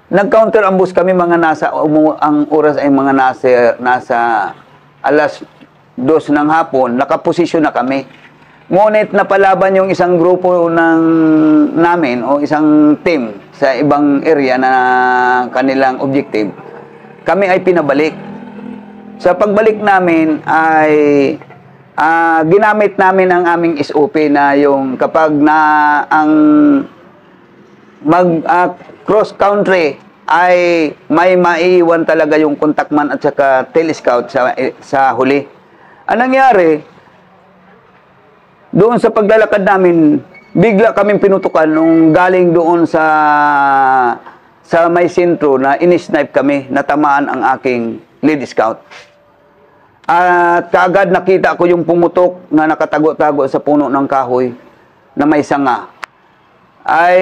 Nag-counter ambush kami mga ang oras ay mga nasa alas 2 ng hapon, nakaposisyon na kami. Ngunit napalaban yung isang grupo namin o isang team sa ibang area na kanilang objective. Kami ay pinabalik. Sa pagbalik namin ay ginamit namin ang aming SOP na yung kapag ang cross country ay may maiiwan talaga yung contact man at saka tail scout sa huli. Ang nangyari, doon sa paglalakad namin, bigla kaming pinutukan nung galing doon sa may sentro na inisnipe kami, natamaan ang aking lead scout. At kaagad nakita ko yung pumutok na nakatago-tago sa puno ng kahoy na may sanga. Ay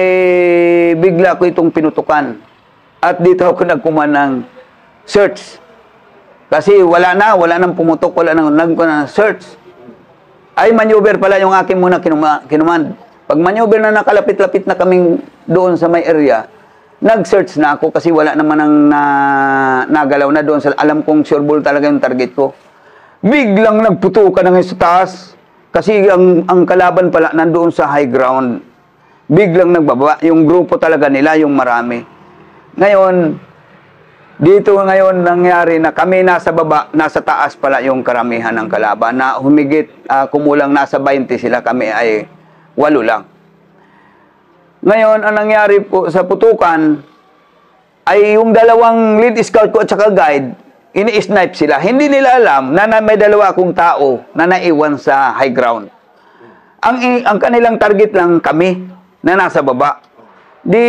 bigla ko itong pinutukan. At dito ako nagkuman ng search. Kasi wala nang pumutok, wala nang search. Ay maneuver pala yung aking muna kinuman. Pag maneuver na nakalapit-lapit na kaming doon sa may area, nag-search na ako kasi wala naman ang nagalaw na doon. Alam kong sure ball talaga yung target ko. Biglang nagputukan ng sa taas kasi ang kalaban pala nandoon sa high ground. Biglang nagbaba. Yung grupo talaga nila, yung marami. Ngayon, dito ngayon nangyari na kami nasa baba, nasa taas pala yung karamihan ng kalaban na humigit, kumulang nasa 20 sila, kami ay 8 lang. Ngayon, ang nangyari po sa putukan ay yung dalawang lead scout ko at saka guide, ini-snipe sila. Hindi nila alam na may dalawa akong tao na naiwan sa high ground. Ang kanilang target lang kami na nasa baba. Di,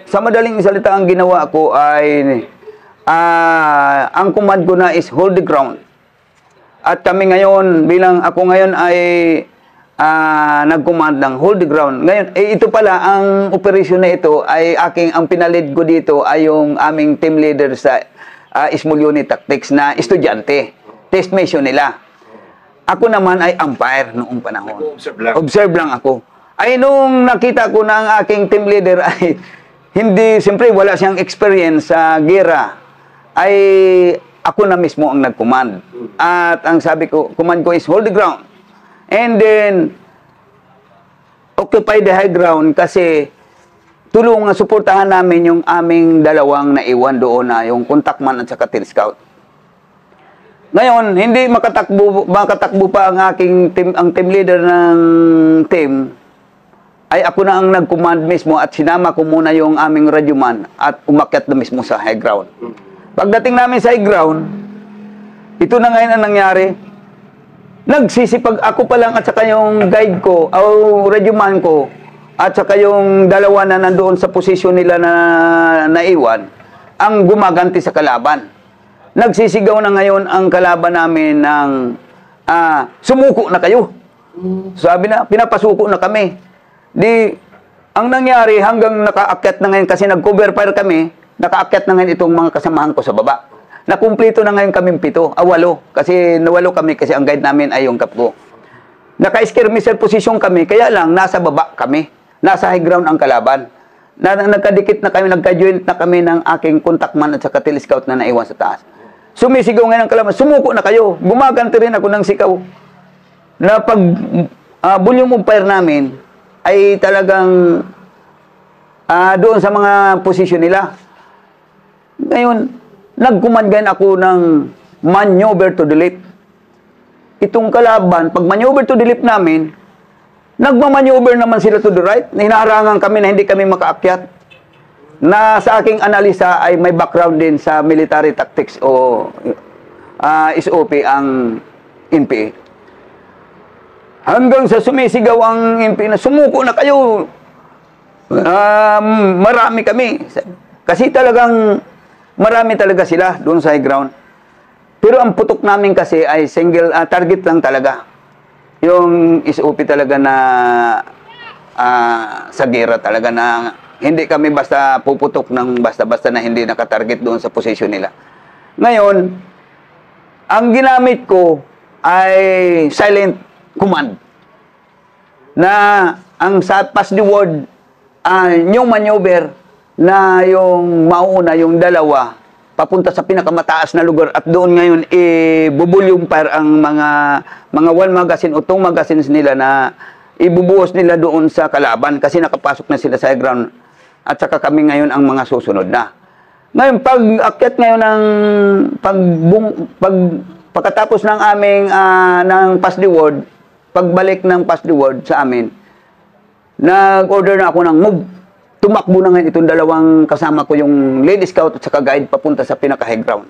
sa madaling salita, ang ginawa ko ay, ang command ko na is hold the ground. At kami ngayon, bilang ako ngayon ay nag-command ng hold the ground. Ngayon, ito pala, ang operasyon na ito ay ang pinalid ko dito ay yung aming team leader sa Small Unit Tactics na estudyante. Test mission nila. Ako naman ay umpire noong panahon. Observe lang ako. Ay nung nakita ko na ang aking team leader ay hindi, siyempre wala siyang experience sa gera, ay ako na mismo ang nag-command. At ang sabi ko, command ko is hold the ground. And then, occupy the high ground kasi suportahan namin yung aming dalawang naiwan doon na yung contact man at saka tail scout. Ngayon, hindi makatakbo pa ang aking team, ang team leader ng team, ay ako na ang nag-command mismo at sinama ko muna yung aming radyoman at umakyat na mismo sa high ground. Pagdating namin sa high ground, ito na ngayon ang nangyari. Nagsisipag ako pa lang at saka yung guide ko, o radyoman ko, at saka yung dalawa na nandoon sa posisyon nila na naiwan, ang gumaganti sa kalaban. Nagsisigaw na ngayon ang kalaban namin ng sumuko na kayo. Sabi na, pinapasuko na kami. Di, ang nangyari hanggang nakaakyat na ngayon, kasi nag-cover fire kami, nakaakyat na ngayon itong mga kasamahan ko sa baba. Nakumplito na ngayon kaming 7, 8, kasi nawalo kami kasi ang guide namin ay yung kapko. Naka-skirmisher position kami, kaya lang nasa baba kami. Nasa high ground ang kalaban. Nagkadikit na kami, nagka-joint na kami ng aking contact man at saka tail scout na naiwan sa taas. Sumisigaw ngayon ang kalaban, sumuko na kayo. Gumaganti rin ako ng sikaw. Na pag volume of fire namin ay talagang doon sa mga posisyon nila. Ngayon, nag-command ako ng maneuver to the left. Itong kalaban, pag maneuver to the left namin, nagmamaneuver naman sila to the right. Hinaharangan kami na hindi kami makaakyat. Na sa aking analisa ay may background din sa military tactics o SOP ang NPA. Hanggang sa sumisigaw ang NPA na sumuko na kayo. Marami kami. Kasi talagang marami talaga sila doon sa high ground. Pero ang putok namin kasi ay single target lang talaga. Yung SOP talaga na sa gera talaga na hindi kami basta puputok ng basta-basta na hindi nakatarget doon sa position nila. Ngayon, ang ginamit ko ay silent command. Na ang pass the word, new maneuver, na yung mauna, yung dalawa, papunta sa pinakamataas na lugar at doon ngayon i-volume fire ang mga 1 magazine o 2 magazines nila na ibubuhos nila doon sa kalaban kasi nakapasok na sila sa high ground at saka kami ngayon ang mga susunod na. Ngayon, pag akyat ngayon ng pagkatapos ng aming ng pass the word, pagbalik ng pass the word sa amin, nag-order na ako ng move. Tumakbo na ngayon itong dalawang kasama ko, yung Lady Scout at saka guide papunta sa pinaka-high ground.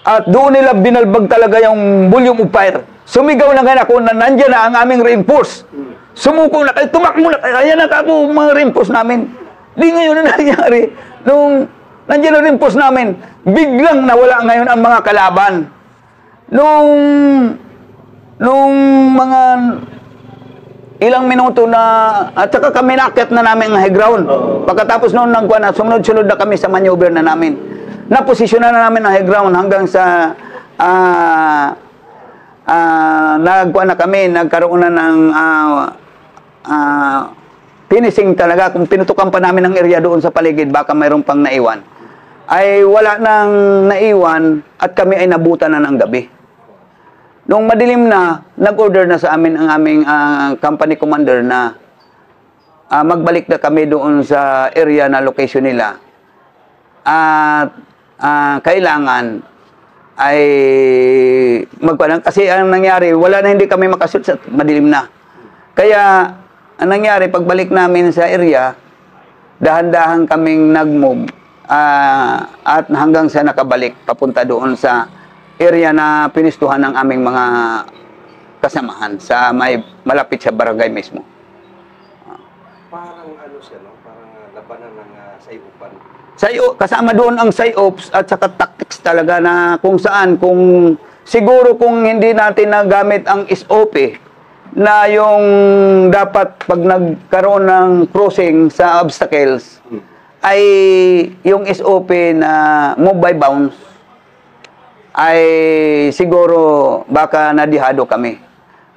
At doon nila binalbag talaga yung volume of fire. Sumigaw na ngayon ako na nandiyan na ang aming reinforce. Sumuko na kayo, tumakbo na kayo, ayan na ako mga reinforce namin. Di ngayon na nangyari. Nung nandiyan na reinforce namin, biglang nawala ngayon ang mga kalaban. Nung mga ilang minuto na, at saka kami nakit na namin ang high ground. Pagkatapos noon, sumunod-sunod na kami sa maneuver na namin. Naposisyonan na namin ang high ground hanggang sa nagkaroon na ng finishing talaga. Kung pinutukan pa namin ang area doon sa paligid, baka mayroon pang naiwan. Ay wala nang naiwan at kami ay nabutan na ng gabi. Nung madilim na, nag-order na sa amin ang aming company commander na magbalik na kami doon sa area na location nila. At kailangan ay magpanang kasi ang nangyari, wala na, hindi kami makashoot sa madilim na. Kaya ang nangyari, pagbalik namin sa area, dahan-dahan kaming nag-move at hanggang sa nakabalik papunta doon sa area na pinistuhan ng aming mga kasamahan sa malapit sa barangay mismo. Parang ano siya, no? Parang labanan ng sayupan. Kasama doon ang psyops at saka tactics talaga na kung saan, siguro kung hindi natin nagamit ang SOP na yung dapat pag nagkaroon ng crossing sa obstacles ay yung SOP na move by bounce ay siguro baka nadihado kami.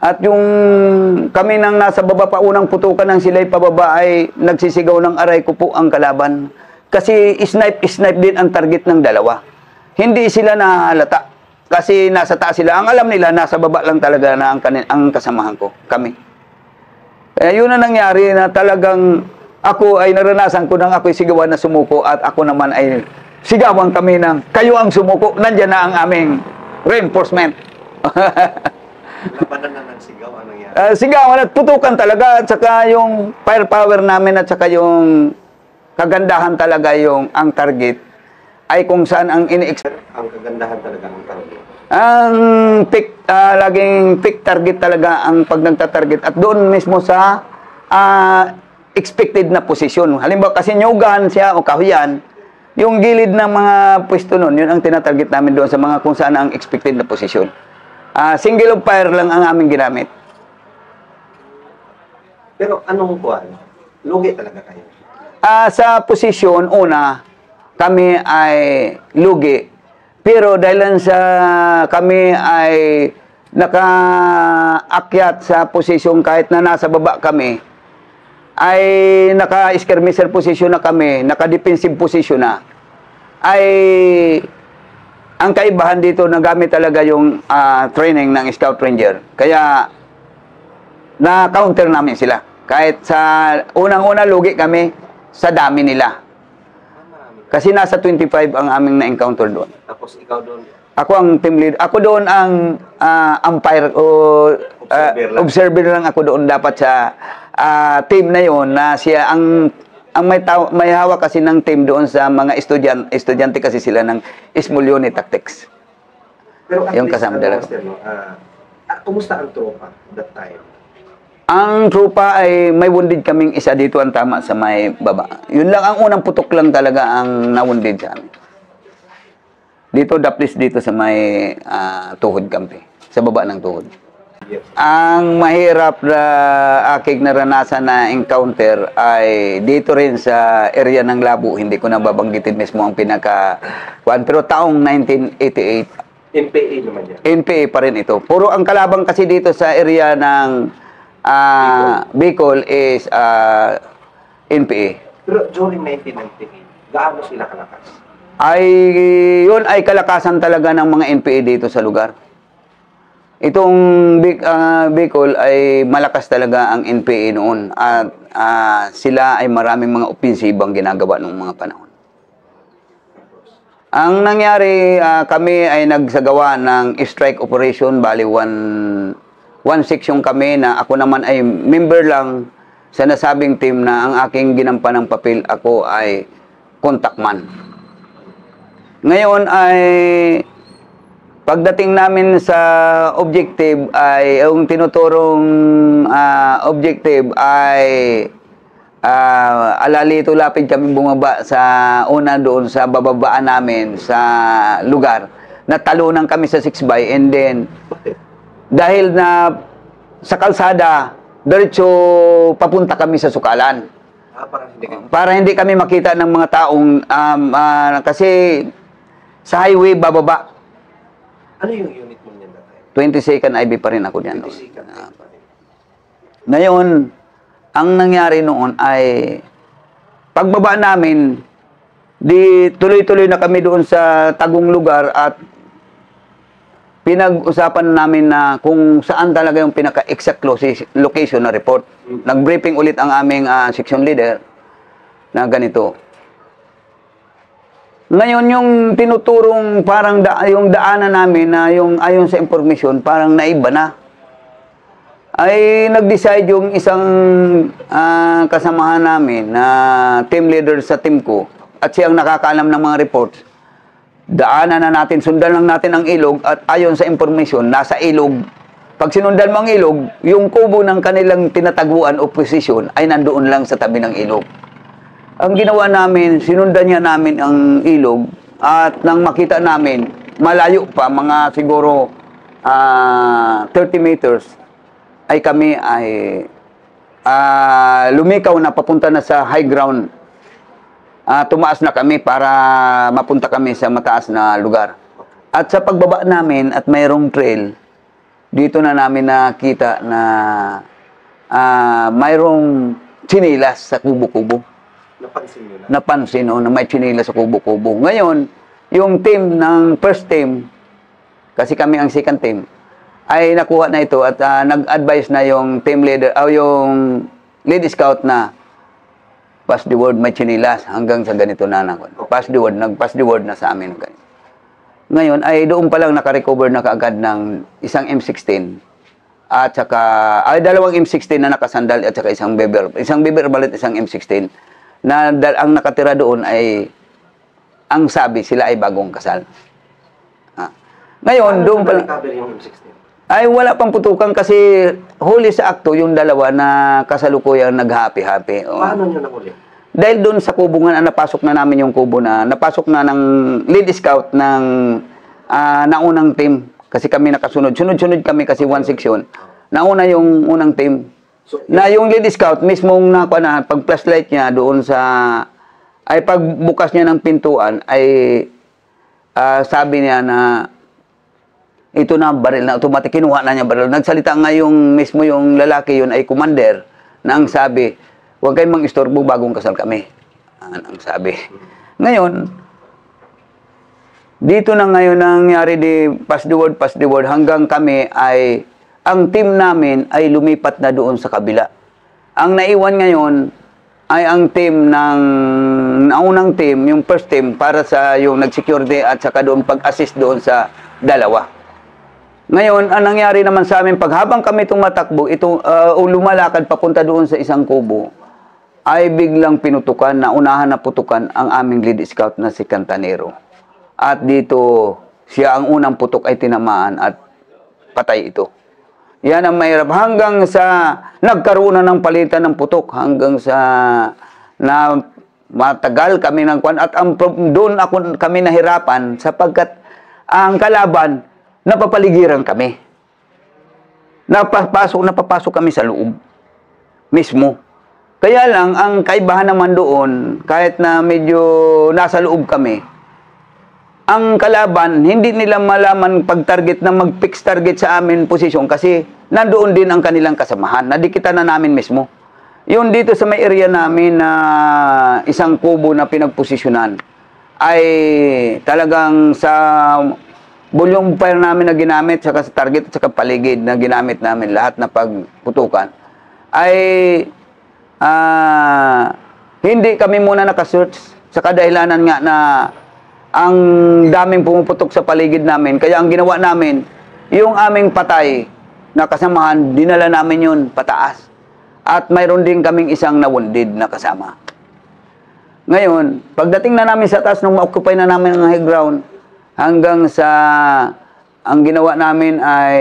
At yung kami nang nasa baba pa unang putukan ng sila'y pababa ay nagsisigaw ng aray ko po ang kalaban. Kasi snipe din ang target ng dalawa. Hindi sila nahalata. Kasi nasa taas sila. Ang alam nila, nasa baba lang talaga na ang kasamahan ko, kami. Kaya yun ang nangyari na talagang ako ay naranasan ko nang ako'y sigawan na sumuko at ako naman ay sigawan kami ng kayo ang sumuko, nandiyan na ang aming reinforcement. Labanan na ng sigaw, ano nangyari? Sigawan at putukan talaga at saka yung firepower namin at saka yung kagandahan talaga yung ang target ay kung saan ang Ang kagandahan talaga ang target. ang laging pick target talaga ang pag nagta-target at doon mismo sa expected na posisyon. Halimbawa kasi nyugan siya o kahuyan, yung gilid ng mga pwesto nun, yun ang tinatarget namin doon sa mga kung saan ang expected na posisyon. Single of fire lang ang aming ginamit. Pero anong kuwan? Lugi talaga kayo? Sa posisyon, una, kami ay lugi. Pero dahil sa kami ay nakaakyat sa posisyon kahit na nasa baba kami, ay naka-skirmisher position na kami, naka-defensive position na, ay ang kaibahan dito, nagamit talaga yung training ng Scout Ranger. Kaya, na-counter namin sila. Kahit sa unang-una, lugi kami sa dami nila. Kasi nasa 25 ang aming na-encounter doon. Tapos ikaw doon? Ako ang team leader. Ako doon ang umpire o observer lang ako doon dapat sa team na yon na siya ang may hawak kasi ng team doon sa mga estudyante kasi sila ng small unit tactics. Pero at yung least, kasama dalawa. Kumusta ang tropa that time? Ang tropa ay may wounded kaming isa dito ang tama sa may baba. Yun lang ang unang putok lang talaga ang na-wounded sa amin. Dito, daplis dito sa may tuhod kampi. Sa baba ng tuhod. Yes. Ang mahirap na aking naranasan na encounter ay dito rin sa area ng Labo. Hindi ko na babanggitin mismo ang pero taong 1988. NPA naman yan. NPA pa rin ito. Puro ang kalabang kasi dito sa area ng Bicol is NPA. Pero during 1998, gaano sila kalakas? Ay, yun ay kalakasan talaga ng mga NPA dito sa lugar. Itong Bicol ay malakas talaga ang NPA noon at sila ay maraming mga opensibang ginagawa noong mga panahon. Ang nangyari, kami ay nagsagawa ng strike operation, bali one section kami na ako naman ay member lang sa nasabing team na ang aking ginampan ng papel, ako ay contact man. Ngayon ay pagdating namin sa objective ay yung tinuturong objective ay alalito lapid kami bumaba sa una doon sa bababaan namin sa lugar. Natalunan kami sa 6x and then dahil na sa kalsada diretso papunta kami sa sukalan. Para hindi kami makita ng mga taong kasi sa highway bababa. Ano yung unit mo niyan dati? 22nd IB pa rin ako diyan. 22nd pa rin. Ngayon, ang nangyari noon ay pagbaba namin, di tuloy-tuloy na kami doon sa tagong lugar at pinag-usapan namin na kung saan talaga yung pinaka-exact location na report. Nag-briefing ulit ang aming section leader na ganito. Ngayon, yung tinuturong parang yung daanan namin na yung ayon sa information, parang naiba na. Ay nag-decide yung isang kasamahan namin na team leader sa team ko at siyang nakakaalam ng mga reports. Daanan na natin, sundan lang natin ang ilog at ayon sa information, nasa ilog. Pag sinundan mo ang ilog, yung kubo ng kanilang tinataguan o position ay nandoon lang sa tabi ng ilog. Ang ginawa namin, sinundan niya namin ang ilog at nang makita namin, malayo pa, mga siguro 30 meters, ay kami ay lumikaw na papunta na sa high ground. Tumaas na kami para mapunta kami sa mataas na lugar. At sa pagbaba namin at mayroong trail, dito na namin nakita na mayroong tsinilas sa kubo-kubo. Napansin nyo na? Napansin na may tsinilas sa kubo-kubo. Ngayon, yung team ng first team, kasi kami ang second team, ay nakuha na ito at nag-advise na yung team leader o yung lead scout na pass the word, may chinilas hanggang sa ganito na pass the word, nag-pass the word na sa amin. Ngayon ay doon pa lang naka-recover na kaagad ng isang M16 at saka ay dalawang M16 na nakasandal at saka isang beber balit, isang M16 na ang nakatira doon ay ang sabi sila ay bagong kasal. Ngayon doon pa lang yung M16? ay wala pang putukan kasi huli sa akto yung dalawa na kasalukuyang nag-happy-happy. Paano nyo nahuli? Dahil doon sa kubungan, napasok na namin yung kubo na, napasok na ng lead scout ng naunang team. Kasi kami nakasunod. Sunod-sunod kami kasi one section. Nauna yung unang team. So, na yung lead scout, mismong pag flashlight niya doon sa, ay pagbukas niya ng pintuan, ay sabi niya na, ito na baril na automatic, kinuha na niya baril. Nagsalita nga yung mismo yung lalaki yun ay commander na ang sabi, huwag kayong mang-istorbo, bagong kasal kami. Ang sabi. Ngayon, dito na ngayon nangyari di pass the word hanggang kami ay, ang team namin ay lumipat na doon sa kabila. Ang naiwan ngayon ay ang team ng naunang team, yung first team para sa yung nag-security at saka doon pag-assist doon sa dalawa. Ngayon, ang nangyari naman sa amin, habang kami tumatakbo, lumalakad papunta doon sa isang kubo, ay biglang pinutukan, naunahan na putukan ang aming lead scout na si Cantanero. At dito, siya ang unang putok ay tinamaan at patay ito. Yan ang mahirap. Hanggang sa nagkaroon na ng palitan ng putok, hanggang sa na matagal kami ng kwan. At doon kami nahirapan sapagkat ang kalaban, napapaligiran kami. Napapasok kami sa loob. Mismo. Kaya lang, ang kaibahan naman doon, kahit na medyo nasa loob kami, ang kalaban, hindi nila malaman pag-target na mag-fix target sa amin posisyon kasi nandoon din ang kanilang kasamahan. Nadikitan na namin mismo. Yun dito sa may area namin na isang kubo na pinagposisyonan ay talagang sa volume fire namin na ginamit, saka sa target at saka paligid na ginamit namin lahat na pagputukan ay hindi kami muna nakasearch sa kadahilanan nga na ang daming pumuputok sa paligid namin. Kaya ang ginawa namin, yung aming patay na kasamahan, dinala namin yun pataas. At mayroon din kaming isang na-wounded na kasama. Ngayon, pagdating na namin sa taas, nung ma-occupy na namin ang high ground, hanggang sa, ang ginawa namin ay,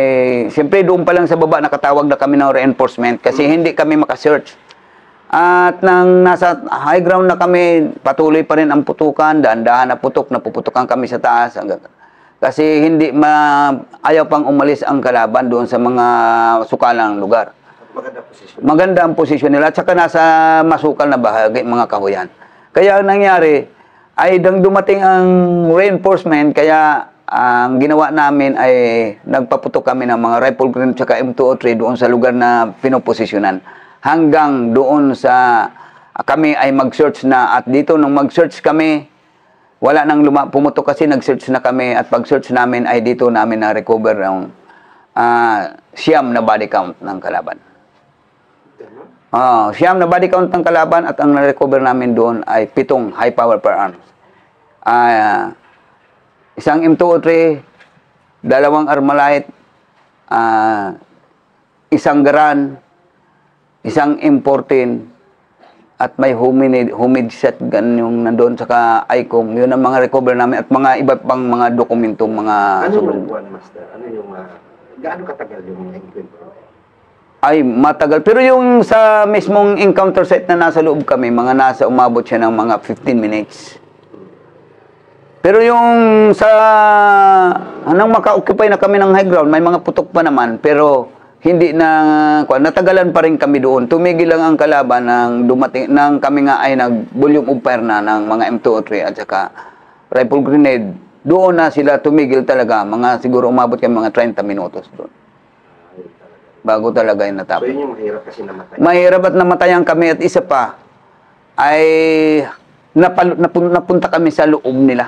siyempre doon pa lang sa baba, nakatawag na kami ng reinforcement kasi hindi kami makasearch. At nang nasa high ground na kami, patuloy pa rin ang putukan, dahan-dahan na putok, napuputukan kami sa taas. Kasi hindi ayaw pang umalis ang kalaban doon sa mga sukalang lugar. Maganda posisyon. Maganda ang posisyon nila at saka nasa masukal na bahagi, mga kahuyan. Kaya ang nangyari ay dumating ang reinforcement, kaya ang ginawa namin ay nagpaputok kami ng mga rifle grenade at saka M203 doon sa lugar na pinoposisyonan. Hanggang doon sa kami ay mag-search na, at dito nung mag-search kami, wala nang pumutok kasi nag-search na kami, at pag-search namin ay dito namin na-recover ang siyam na body count ng kalaban. Siyam na body count ng kalaban, at ang na-recover namin doon ay 7 high power firearms. Isang M203, 2 Armalite, isang Garan, isang M14, at may homemade shotgun yung nandoon, saka ICOM. Yun ang mga recover namin, at mga iba pang mga dokumentong mga... Ano yung one, Master? Ano yung... gaano katagal yung encounter? Ay, matagal. Pero yung sa mismong encounter site na nasa loob kami, mga umabot siya ng mga 15 minutes. Pero yung sa... Nang maka-occupy na kami ng high ground, may mga putok pa naman, pero hindi na... Natagalan pa rin kami doon. Tumigil lang ang kalaban nang dumating, nang kami nga ay nag-volume of fire na ng mga M203 at saka rifle grenade. Doon na sila tumigil talaga. Mga siguro umabot kami mga 30 minutos doon. Bago talaga yung natapos. So yun yung mahirap kasi namatay. Mahirap at namatayan kami, at isa pa ay napunta kami sa loob nila.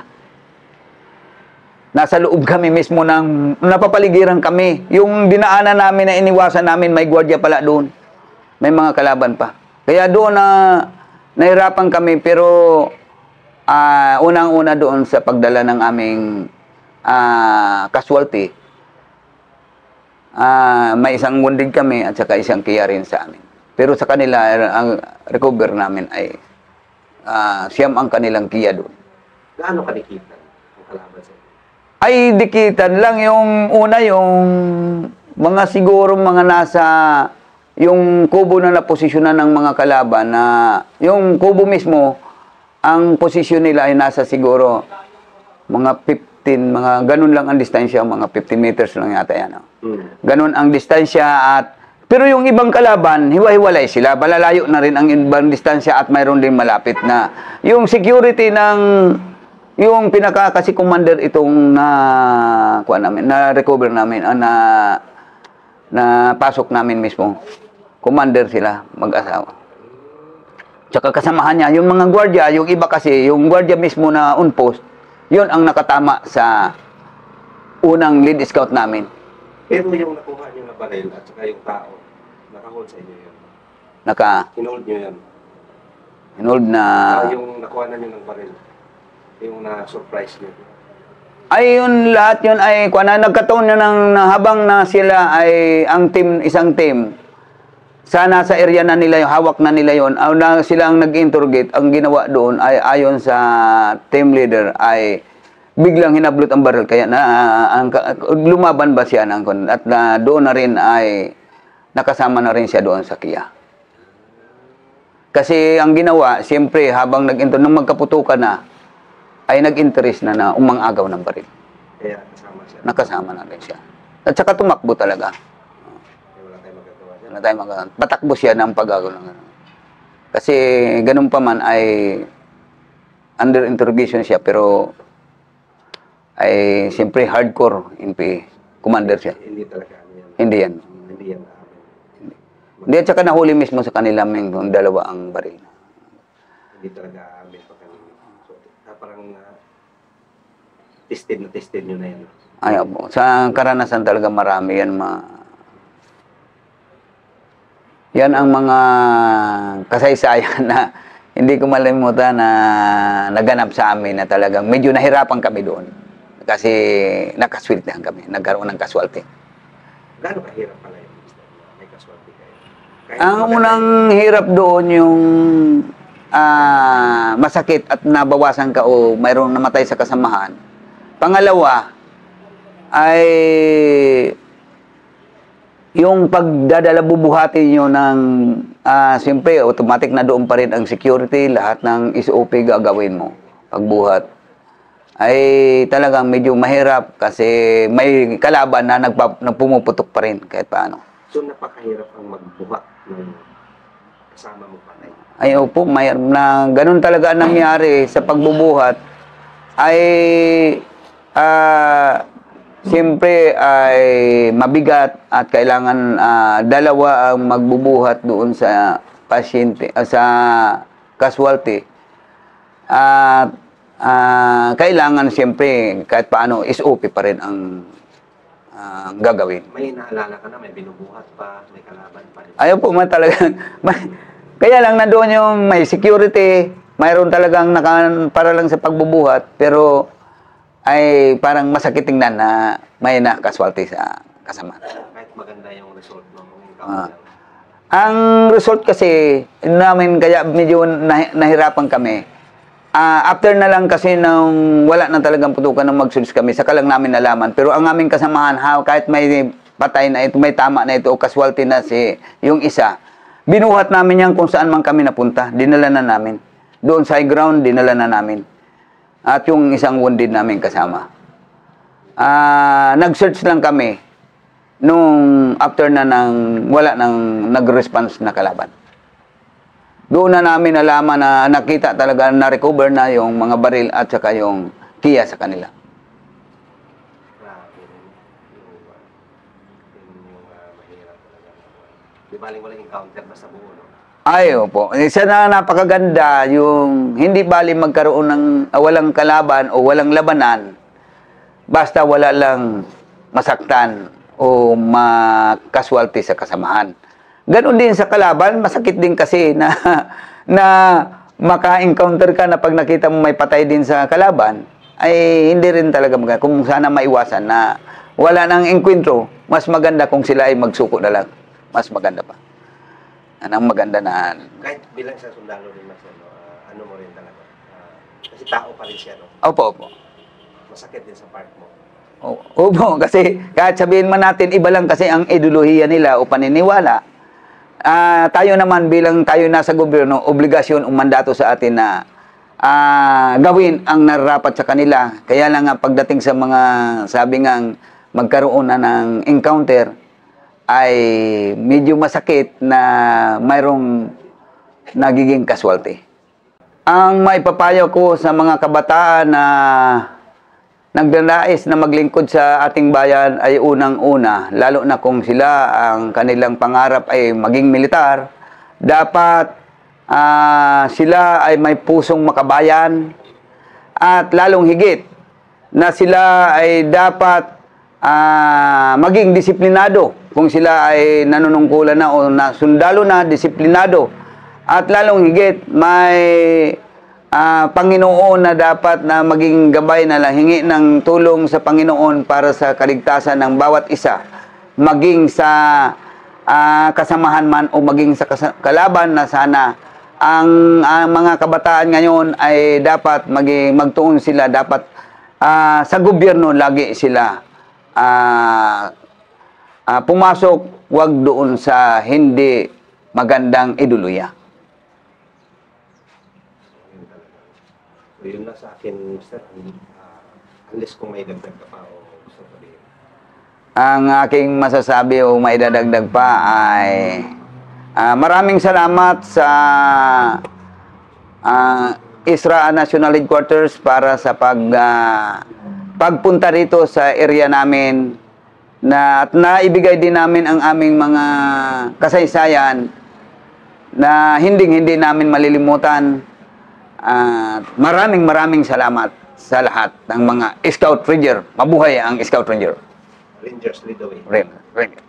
Nasa loob kami mismo ng napapaligiran kami. Yung dinaanan namin na iniwasan namin, may gwardiya pala doon. May mga kalaban pa. Kaya doon na nahirapan kami, pero unang-una doon sa pagdala ng aming casualty, may isang wounded kami at saka isang kiya rin sa amin. Pero sa kanila, ang recover namin ay siyam ang kanilang kiya doon. Gaano kanikitan ang kalaban sa inyo? Ay, dikitan lang. Yung una, yung mga siguro mga nasa yung kubo na naposisyonan ng mga kalaban, na yung kubo mismo, ang posisyon nila ay nasa siguro mga 15, mga ganun lang ang distansya, mga 15 meters lang yata yan. Ganun ang distansya, at pero yung ibang kalaban, hiwa-hiwalay sila. Balalayo na rin ang ibang distansya, at mayroon din malapit na. Yung security ng yung kasi commander itong na-recover namin, na pasok namin mismo. Commander sila, mag-asawa. Tsaka kasamahan niya, yung mga gwardiya, yung iba kasi, yung gwardiya mismo na on post, yun ang nakatama sa unang lead scout namin. Pero yung nakuha niyo na baril at saka yung tao, naka-hold sa inyo yun? Hinold niyo yan? Hinold na... yung nakuha na niyo ng baril, yung na-surprise niyo? Ay, yun, lahat yun ay, nagkataon na habang na sila ay, ang team, isang team, sana sa area na nila, yung hawak na nila yun, sila ang nag-interrogate, ang ginawa doon ay, ayon sa team leader, ay biglang hinablot ang baril, kaya lumaban ba siya at doon na rin ay nakasama na rin siya doon sa kiya. Kasi ang ginawa, siyempre, habang nung magkaputukan na, ay nag-interest na umang-agaw ng baril. Kaya kasama siya? Nakasama na rin siya. At saka tumakbo talaga. Wala tayong magagawa siya? Wala tayong magagawa. Patakbo siya ng pag-agaw ng ano. Kasi ganun pa man ay under interrogation siya, pero ay siyempre hardcore NPA. Commander siya. Hindi talaga ano yan? Hindi yan. Hindi yan. Hindi. Hindi, at saka nahuli mismo sa kanila yung dalawa ang baril. Hindi talaga amin pa kanina. So, parang tested nyo na yan. Ay, po. Sa karanasan talaga marami yan. Yan ang mga kasaysayan na hindi ko malimutan na naganap sa amin na talagang medyo nahirapan kami doon. Kasi nakasweltehan kami, nagkaroon ng kaswerte. Gaano kahirap pala yun, Mr. May kaswerte kayo? Ang unang hirap doon yung masakit at nabawasan ka o mayroong namatay sa kasamahan. Pangalawa ay yung pagdadala bubuhatin nyo ng siyempre automatic na doon pa rin ang security, lahat ng SOP gagawin mo pagbuhat ay talagang medyo mahirap kasi may kalaban na nagpumuputok pa rin kahit paano. So napakahirap ang magbuhat ng kasama mo patay? Ay opo, na ganun talaga ang nangyari sa pagbubuhat ay siyempre ay mabigat at kailangan dalawa ang magbubuhat doon sa pasyente, sa casualty. At kailangan siyempre kahit paano SOP pa rin ang gagawin. May naalala ka na, may binubuhat pa, may kalaban pa. Ayun po, talagang kaya lang nandoon yung may security, mayroon talagang para lang sa pagbubuhat, pero ay parang masakit tingnan na may nakaswerte sa kasama. Kahit maganda yung result ng encounter. Ang result kasi namin kaya medyo nahirapan kami. After na lang kasi nang wala na talagang putukan ng magsulis kami, saka lang namin nalaman. Pero ang aming kasamahan, kahit may patay na ito, may tama na ito o casualty na yung isa, binuhat namin yan kung saan man kami napunta. Dinala na namin. Doon sa high ground, dinala na namin. At yung isang wounded namin kasama. Nag-search lang kami nung after na wala nang nag-response na kalaban. Doon na namin nalaman na nakita talaga na-recover na yung mga baril at saka yung kiya sa kanila. Grabe. Yung mahirap talaga. Di baling walang encounter basta buo, no? Ay, opo. Isa na napakaganda, yung hindi bali magkaroon ng walang kalaban o walang labanan, basta wala lang masaktan o makaswalty sa kasamahan. Ganon din sa kalaban, masakit din kasi na maka-encounter ka na pag nakita mo may patay din sa kalaban, ay hindi rin talaga maganda. Kung sana maiwasan na wala nang enkwentro, mas maganda kung sila ay magsuko na lang. Mas maganda pa. Anong maganda na... Kahit bilang sa sundalo rin, ano mo rin talaga. Kasi tao pa rin siya, no? Opo, opo. Masakit din sa part mo. Opo, kasi kahit sabihin man natin, iba lang kasi ang ideolohiya nila o paniniwala. Tayo naman bilang tayo nasa gobyerno, obligasyon o mandato sa atin na gawin ang nararapat sa kanila. Kaya lang nga pagdating sa mga, sabi nga, magkaroon na ng encounter, ay medyo masakit na mayroong nagiging casualty. Ang maipapayo ko sa mga kabataan na nagdanais na maglingkod sa ating bayan ay unang-una, lalo na kung sila ang kanilang pangarap ay maging militar, dapat sila ay may pusong makabayan at lalong higit na sila ay dapat maging disiplinado kung sila ay nanunungkulan na o sundalo na, disiplinado. At lalong higit, may Panginoon na dapat na maging gabay na hingi ng tulong sa Panginoon para sa kaligtasan ng bawat isa. Maging sa kasamahan man o maging sa kalaban na sana ang mga kabataan ngayon ay dapat magtuon sila, dapat sa gobyerno lagi sila pumasok, wag doon sa hindi magandang iduluya. So, yun na sa akin, Mr. Unless kung may dagdag ka pa o gusto sabihin. Ang aking masasabi o maidadagdag pa ay maraming salamat sa ISRA National Headquarters para sa pagpunta rito sa area namin at naibigay din namin ang aming mga kasaysayan na hindi namin malilimutan. Maraming salamat sa lahat ng mga Scout Ranger. Mabuhay ang Scout Ranger. Rangers lead the way. Ranger.